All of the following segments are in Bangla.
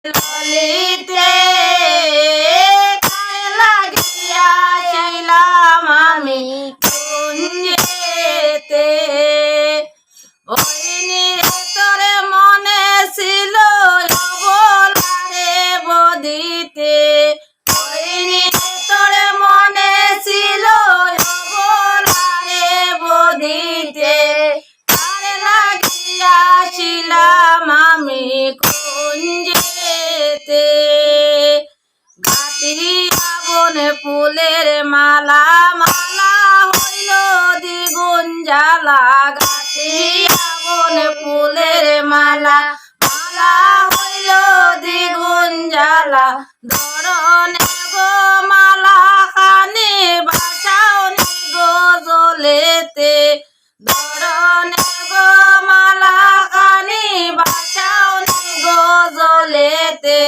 ললিতে কারে লাগিয়াছিলাম আমি কুঞ্জেতে ওই নিরে মনে ছিল অবলারে বদিতে ওই নিরে মনে ছিল অবলারে বদিতে কারে লাগিয়াছিলাম আমি কুঞ্জেতে গাতিয়া বনে ফুলের মালা মালা হইল দ্বিগুণ জ্বালা গাতিয়া বনে ফুলের মালা মালা হইল দ্বিগুণ জ্বালা ধরনে গো মালা খানি বাসাও নি গো জলেতে ধরনে গো মালা খানি বাসাও নি গো জলেতে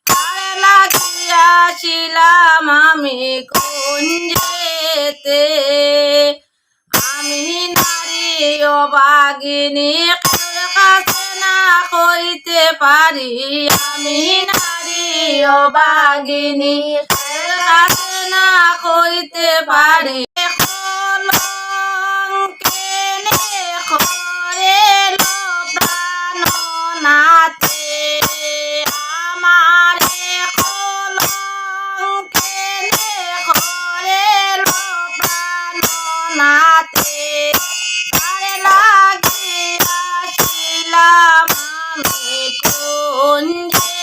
কারে লাগিয়াছিলাম আমি কুঞ্জেতে আমি নারী অভাগিনী কাছে না কইতে পারি আমি নারী অভাগিনী কাছে না কইতে পারি নাতে আমারে কলঙ্কেনে করেল প্রাণ নাতে কারে লাগিয়াছিলাম আমি কুঞ্জেতে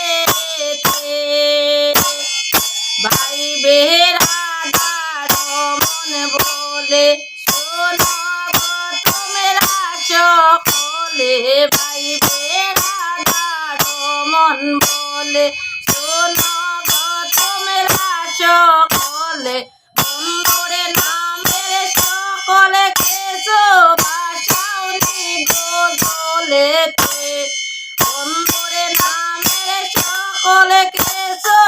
ভাই বেড়াদার মন বলে শোনো গো তোমরা সকলে ভাই বেড়াদার মন বলে শোনো গো তোমরা সকলে বন্ধুরে নামের সকলে কেছো বাসাও নি গো জলেতে বন্ধুরে নামের সকলে কেছো